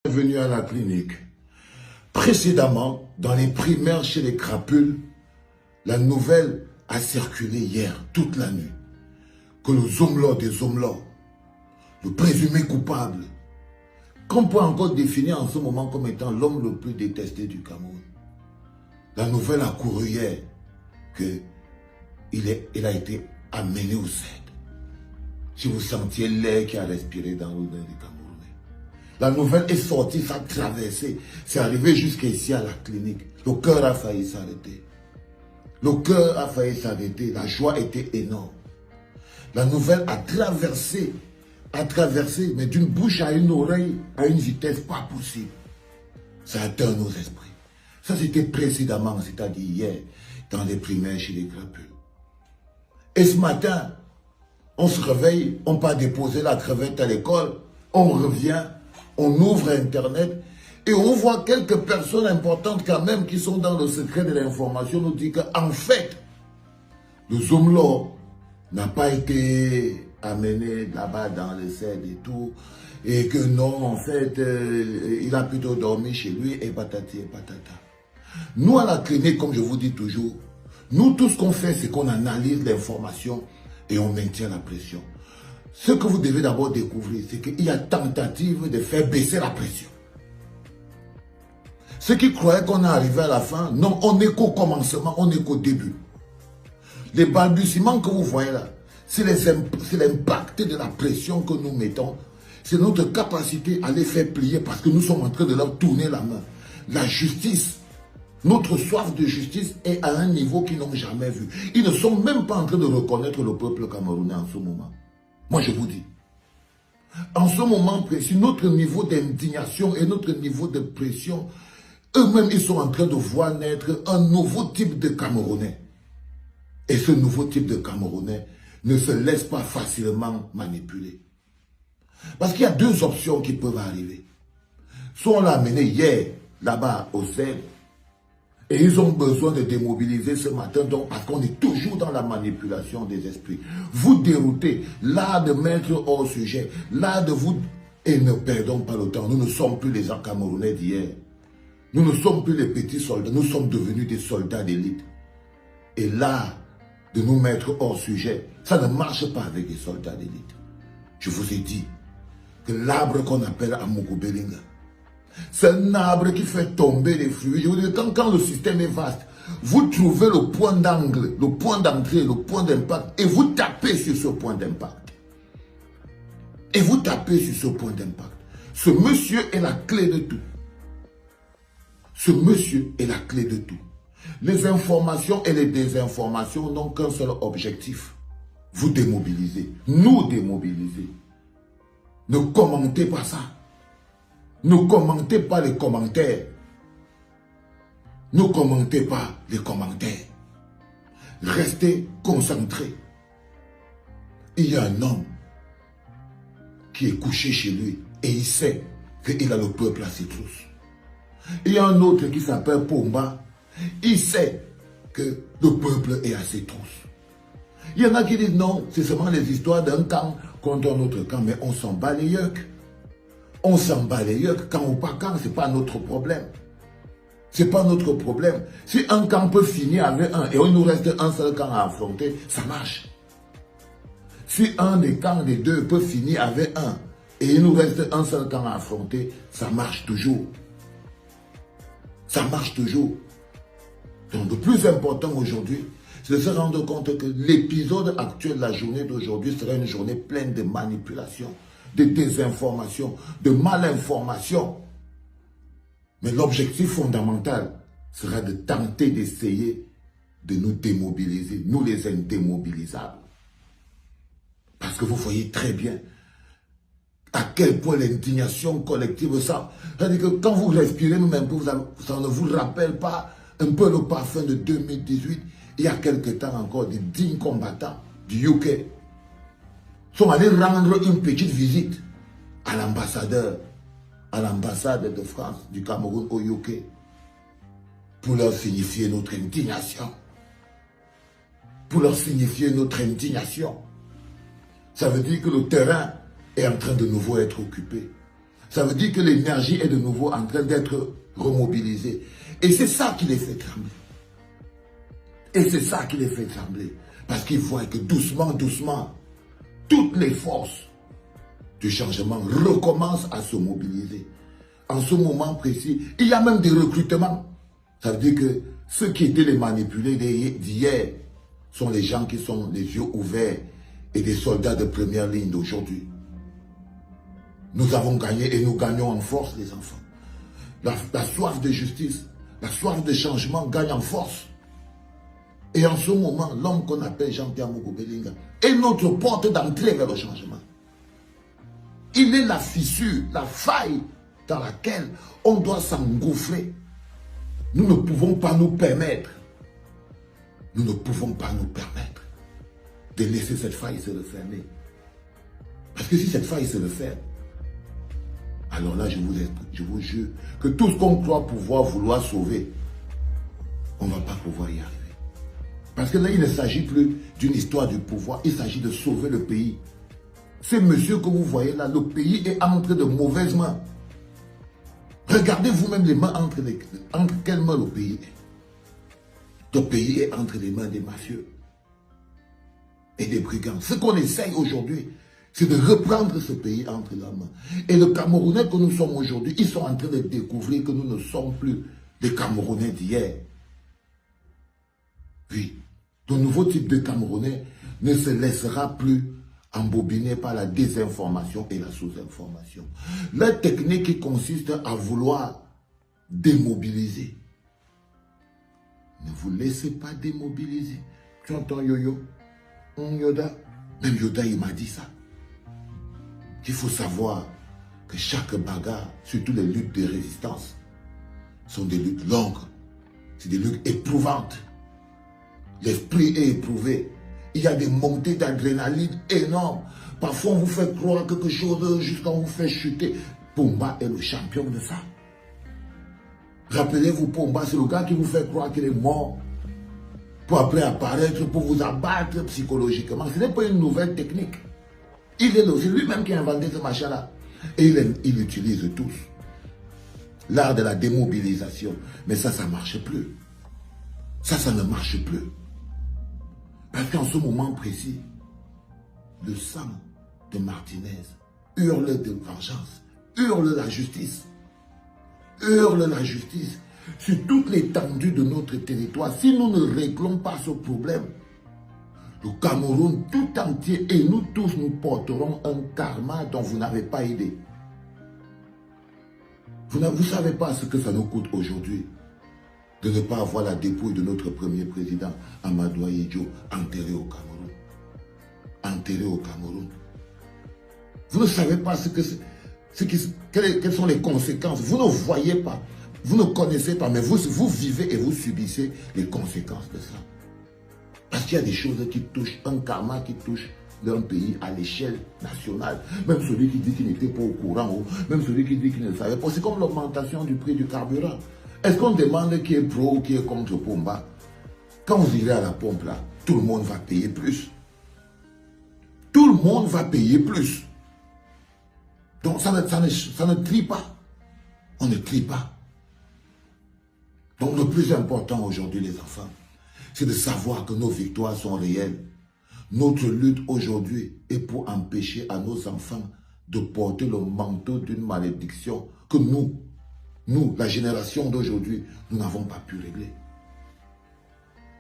Venu à la clinique. Précédemment, dans les primaires chez les crapules, la nouvelle a circulé hier, toute la nuit, que le Zomlo des Zomlo, le présumé coupable, qu'on peut encore définir en ce moment comme étant l'homme le plus détesté du Cameroun. La nouvelle a couru hier qu'il a été amené au CED. Si vous sentiez l'air qui a respiré dans l'eau des Camerounais. La nouvelle est sortie, ça a traversé, c'est arrivé jusqu'ici à la clinique. Le cœur a failli s'arrêter. Le cœur a failli s'arrêter, la joie était énorme. La nouvelle a traversé, mais d'une bouche à une oreille, à une vitesse pas possible. Ça atteint nos esprits. Ça, c'était précédemment, c'est-à-dire hier, dans les primaires chez les crapules. Et ce matin, on se réveille, on part déposer la crevette à l'école, on revient, on ouvre Internet et on voit quelques personnes importantes quand même qui sont dans le secret de l'information nous disent qu'en fait, le Zomlo n'a pas été amené là-bas dans le CED et tout, et que non, en fait, il a plutôt dormi chez lui et patati et patata. Nous, à la clinique, comme je vous dis toujours, nous, tout ce qu'on fait, c'est qu'on analyse l'information et on maintient la pression. Ce que vous devez d'abord découvrir, c'est qu'il y a tentative de faire baisser la pression. Ceux qui croyaient qu'on est arrivé à la fin, non, on n'est qu'au commencement, on n'est qu'au début. Les balbutiements que vous voyez là, c'est l'impact de la pression que nous mettons. C'est notre capacité à les faire plier parce que nous sommes en train de leur tourner la main. La justice, notre soif de justice est à un niveau qu'ils n'ont jamais vu. Ils ne sont même pas en train de reconnaître le peuple camerounais en ce moment. Moi, je vous dis. En ce moment précis, notre niveau d'indignation et notre niveau de pression, eux-mêmes, ils sont en train de voir naître un nouveau type de Camerounais. Et ce nouveau type de Camerounais ne se laisse pas facilement manipuler. Parce qu'il y a deux options qui peuvent arriver. Soit on l'a amené hier, là-bas, au CED, et ils ont besoin de démobiliser ce matin, donc parce qu'on est toujours dans la manipulation des esprits. Vous déroutez, là de mettre hors sujet, là de vous... Et ne perdons pas le temps, nous ne sommes plus les gens camerounais d'hier. Nous ne sommes plus les petits soldats, nous sommes devenus des soldats d'élite. Et là, de nous mettre hors sujet, ça ne marche pas avec les soldats d'élite. Je vous ai dit que l'arbre qu'on appelle Amogobelinga, c'est un arbre qui fait tomber les fruits. Je vous dis, quand le système est vaste, vous trouvez le point d'angle, le point d'entrée, le point d'impact, et vous tapez sur ce point d'impact. Et vous tapez sur ce point d'impact. Ce monsieur est la clé de tout. Ce monsieur est la clé de tout. Les informations et les désinformations n'ont qu'un seul objectif. Vous démobiliser, nous démobiliser. Ne commentez pas ça. Ne commentez pas les commentaires. Ne commentez pas les commentaires. Restez concentrés. Il y a un homme qui est couché chez lui et il sait qu'il a le peuple à ses trousses. Il y a un autre qui s'appelle Pomba. Il sait que le peuple est à ses trousses. Il y en a qui disent non, c'est seulement les histoires d'un camp contre un autre camp, mais on s'en bat les yeux. On s'en bat les yeux, camp ou pas camp, ce n'est pas notre problème. Ce n'est pas notre problème. Si un camp peut finir avec un et il nous reste un seul camp à affronter, ça marche. Si un des camps des deux peut finir avec un et il nous reste un seul camp à affronter, ça marche toujours. Ça marche toujours. Donc le plus important aujourd'hui, c'est de se rendre compte que l'épisode actuel de la journée d'aujourd'hui sera une journée pleine de manipulation, de désinformation, de malinformation. Mais l'objectif fondamental sera de tenter d'essayer de nous démobiliser, nous les indémobilisables. Parce que vous voyez très bien à quel point l'indignation collective, ça veut dire que quand vous respirez même un peu, ça ne vous rappelle pas un peu le parfum de 2018, il y a quelque temps encore, des dignes combattants du UK sont allés rendre une petite visite à l'ambassadeur, à l'ambassade de France, du Cameroun au UK, pour leur signifier notre indignation. Pour leur signifier notre indignation. Ça veut dire que le terrain est en train de nouveau être occupé. Ça veut dire que l'énergie est de nouveau en train d'être remobilisée. Et c'est ça qui les fait trembler. Et c'est ça qui les fait trembler. Parce qu'ils voient que doucement, doucement, toutes les forces du changement recommencent à se mobiliser. En ce moment précis, il y a même des recrutements. Ça veut dire que ceux qui étaient les manipulés d'hier sont les gens qui sont les yeux ouverts et des soldats de première ligne d'aujourd'hui. Nous avons gagné et nous gagnons en force, les enfants. La soif de justice, la soif de changement gagne en force. Et en ce moment, l'homme qu'on appelle Jean-Pierre Moukoubelinga est notre porte d'entrée vers le changement. Il est la fissure, la faille dans laquelle on doit s'engouffrer. Nous ne pouvons pas nous permettre, de laisser cette faille se refermer. Parce que si cette faille se referme, alors là, je vous jure que tout ce qu'on croit vouloir sauver, on ne va pas pouvoir y arriver. Parce que là, il ne s'agit plus d'une histoire du pouvoir, il s'agit de sauver le pays. Ce monsieur que vous voyez là, le pays est entre de mauvaises mains. Regardez vous-même les mains entre quelles mains le pays est. Le pays est entre les mains des mafieux et des brigands. Ce qu'on essaye aujourd'hui, c'est de reprendre ce pays entre leurs mains. Et les Camerounais que nous sommes aujourd'hui, ils sont en train de découvrir que nous ne sommes plus des Camerounais d'hier. Oui, le nouveau type de Camerounais ne se laissera plus embobiner par la désinformation et la sous-information. La technique qui consiste à vouloir démobiliser. Ne vous laissez pas démobiliser. Tu entends Yoyo? Yoda? Même Yoda, il m'a dit ça. Il faut savoir que chaque bagarre, surtout les luttes de résistance, sont des luttes longues. C'est des luttes éprouvantes. L'esprit est éprouvé. Il y a des montées d'adrénaline énormes. Parfois, on vous fait croire quelque chose jusqu'à vous fait chuter. Pomba est le champion de ça. Rappelez-vous, Pomba, c'est le gars qui vous fait croire qu'il est mort pour après apparaître, pour vous abattre psychologiquement. Ce n'est pas une nouvelle technique. C'est lui-même qui a inventé ce machin-là. Et il l'utilise tous. L'art de la démobilisation. Mais ça ne marche plus. Ça ne marche plus. Parce qu'en ce moment précis, le sang de Martinez hurle de vengeance, hurle la justice sur toute l'étendue de notre territoire. Si nous ne réglons pas ce problème, le Cameroun tout entier et nous tous, nous porterons un karma dont vous n'avez pas idée. Vous ne savez pas ce que ça nous coûte aujourd'hui de ne pas avoir la dépouille de notre premier président, Amadou Ahidjo, enterré au Cameroun. Enterré au Cameroun. Vous ne savez pas quelles sont les conséquences. Vous ne voyez pas, vous ne connaissez pas, mais vous vivez et vous subissez les conséquences de ça. Parce qu'il y a des choses qui touchent, un karma qui touche d'un pays à l'échelle nationale. Même celui qui dit qu'il n'était pas au courant, même celui qui dit qu'il ne savait pas. C'est comme l'augmentation du prix du carburant. Est-ce qu'on demande qui est pro ou qui est contre Pomba? Quand vous irez à la pompe là, tout le monde va payer plus. Tout le monde va payer plus. Donc ça ne trie pas. On ne trie pas. Donc le plus important aujourd'hui les enfants, c'est de savoir que nos victoires sont réelles. Notre lutte aujourd'hui est pour empêcher à nos enfants de porter le manteau d'une malédiction que nous, la génération d'aujourd'hui, nous n'avons pas pu régler.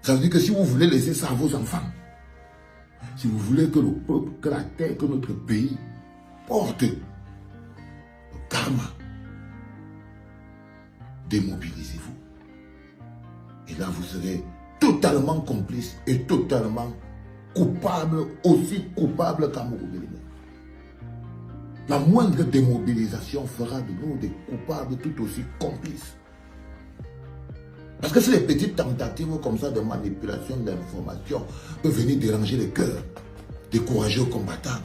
Ça veut dire que si vous voulez laisser ça à vos enfants, si vous voulez que le peuple, que la terre, que notre pays porte le karma, démobilisez-vous. Et là, vous serez totalement complice et totalement coupable, aussi coupable qu'à Moukoubelinga. La moindre démobilisation fera de nous des coupables tout aussi complices. Parce que c'est les petites tentatives comme ça de manipulation d'information peuvent venir déranger les cœurs des courageux combattants.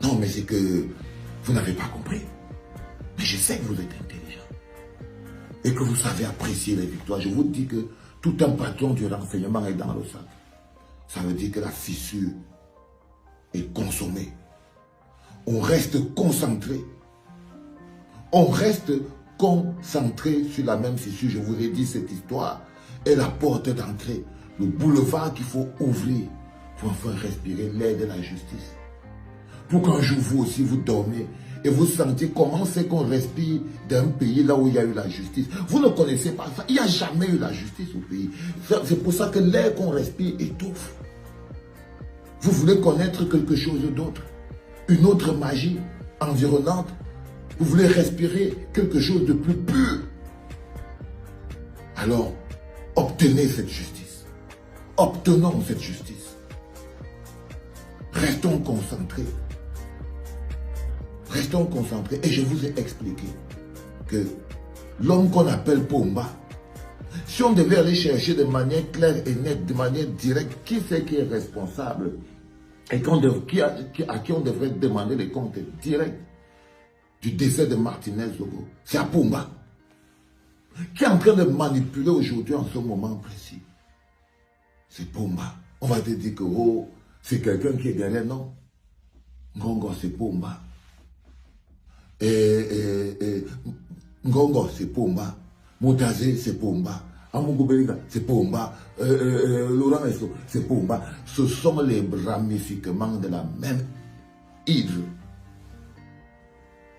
Non, mais c'est que vous n'avez pas compris. Mais je sais que vous êtes intelligent. Et que vous savez apprécier les victoires. Je vous dis que tout un patron du renseignement est dans le sac. Ça veut dire que la fissure est consommée. On reste concentré On reste concentré sur la même issue. Je vous ai dit, cette histoire est la porte d'entrée, le boulevard qu'il faut ouvrir pour enfin respirer l'air de la justice. Pour qu'un jour, vous aussi, vous dormez et vous sentiez comment c'est qu'on respire d'un pays là où il y a eu la justice. Vous ne connaissez pas ça. Il n'y a jamais eu la justice au pays. C'est pour ça que l'air qu'on respire étouffe. Vous voulez connaître quelque chose d'autre, une autre magie environnante. Vous voulez respirer quelque chose de plus pur. Alors, obtenez cette justice. Obtenons cette justice. Restons concentrés. Restons concentrés. Et je vous ai expliqué que l'homme qu'on appelle Pomba, si on devait aller chercher de manière claire et nette, de manière directe, qui c'est qui est responsable et à qui on devrait demander les comptes directs du décès de Martinez Zogo, c'est à Pomba, qui est en train de manipuler aujourd'hui en ce moment précis. C'est Pomba. On va te dire que oh, c'est quelqu'un qui est derrière, non. Ngongo, c'est Pomba. Ngongo, c'est Pomba. Moutazé, c'est Pomba. Amougou Beliga, c'est Pomba. Laurent Esso, c'est Pomba. Ce sont les ramifications de la même hydre.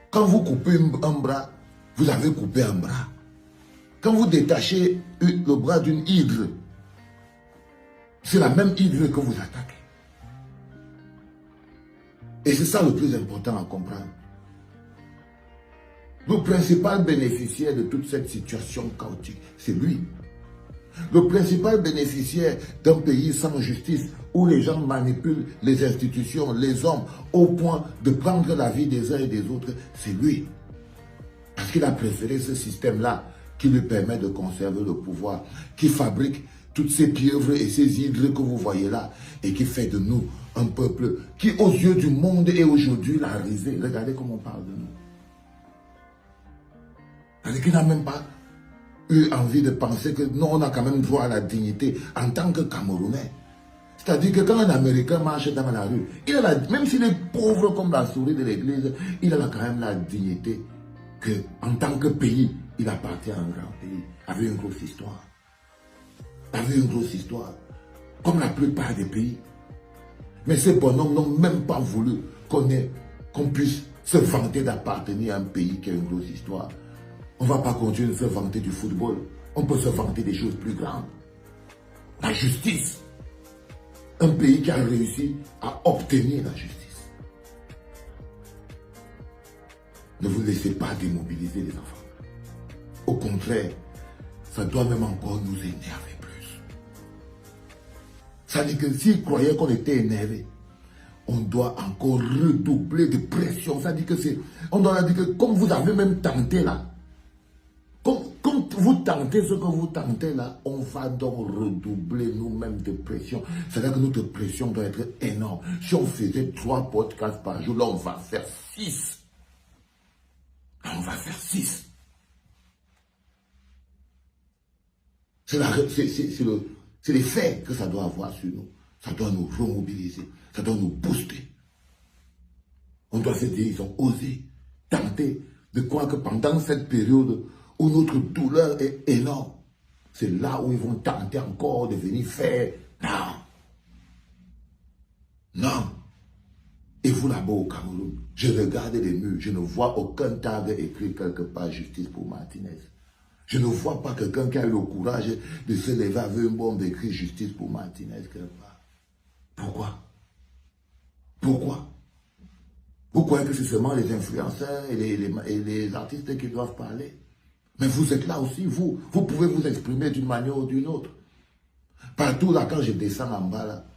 Quand vous coupez un bras, vous avez coupé un bras. Quand vous détachez le bras d'une hydre, c'est la même hydre que vous attaquez. Et c'est ça le plus important à comprendre. Le principal bénéficiaire de toute cette situation chaotique, c'est lui. Le principal bénéficiaire d'un pays sans justice, où les gens manipulent les institutions, les hommes, au point de prendre la vie des uns et des autres, c'est lui. Parce qu'il a préféré ce système-là qui lui permet de conserver le pouvoir, qui fabrique toutes ces pieuvres et ces hydres que vous voyez là, et qui fait de nous un peuple qui, aux yeux du monde, est aujourd'hui la risée. Regardez comment on parle de nous. C'est-à-dire qu'il n'a même pas eu envie de penser que nous, on a quand même droit à la dignité en tant que Camerounais. C'est-à-dire que quand un Américain marche dans la rue, il a même s'il est pauvre comme la souris de l'église, il a quand même la dignité qu'en tant que pays, il appartient à un grand pays, avec une grosse histoire. Avec une grosse histoire, comme la plupart des pays. Mais ces bonhommes n'ont même pas voulu qu'on puisse se vanter d'appartenir à un pays qui a une grosse histoire. On ne va pas continuer de se vanter du football. On peut se vanter des choses plus grandes. La justice. Un pays qui a réussi à obtenir la justice. Ne vous laissez pas démobiliser les enfants. Au contraire, ça doit même encore nous énerver plus. Ça dit que s'ils croyaient qu'on était énervé, on doit encore redoubler de pression. Ça dit que c'est... On doit dire que comme vous avez même tenté là, comme vous tentez ce que vous tentez là, on va donc redoubler nous-mêmes de pression. C'est-à-dire que notre pression doit être énorme. Si on faisait 3 podcasts par jour, là on va faire 6. Là on va faire 6. C'est l'effet que ça doit avoir sur nous. Ça doit nous remobiliser. Ça doit nous booster. On doit se dire, ils ont osé tenter de croire que pendant cette période où notre douleur est énorme, c'est là où ils vont tenter encore de venir faire. Non. Non. Et vous là-bas au Cameroun, je regarde les murs, je ne vois aucun tag écrit quelque part justice pour Martinez. Je ne vois pas quelqu'un qui a eu le courage de se lever avec une bombe écrite justice pour Martinez quelque part. Pourquoi? Pourquoi? Vous croyez que c'est seulement les influenceurs et les artistes qui doivent parler? Mais vous êtes là aussi, vous pouvez vous exprimer d'une manière ou d'une autre. Partout là, quand je descends en bas là,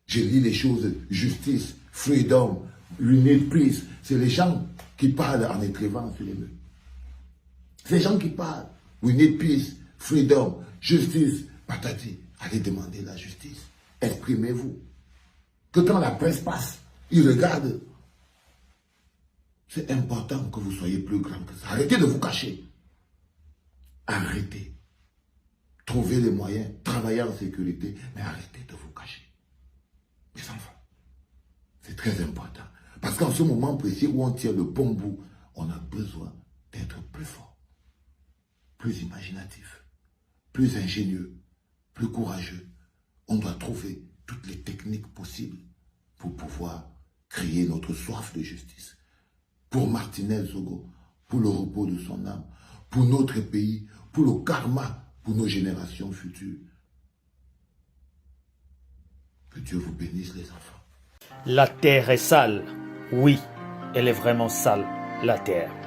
je lis les choses, justice, freedom, we need peace. C'est les gens qui parlent en écrivant sur les murs. C'est les gens qui parlent, we need peace, freedom, justice, patati. Allez demander la justice, exprimez-vous. Que quand la presse passe, ils regardent. C'est important que vous soyez plus grand que ça. Arrêtez de vous cacher. Arrêtez. Trouvez les moyens, travaillez en sécurité, mais arrêtez de vous cacher. Mes enfants, c'est très important. Parce qu'en ce moment précis où on tient le bon bout, on a besoin d'être plus fort, plus imaginatif, plus ingénieux, plus courageux. On doit trouver toutes les techniques possibles pour pouvoir créer notre soif de justice. Pour Martinez Zogo, pour le repos de son âme, pour notre pays, pour le karma, pour nos générations futures. Que Dieu vous bénisse les enfants. La terre est sale. Oui, elle est vraiment sale, la terre.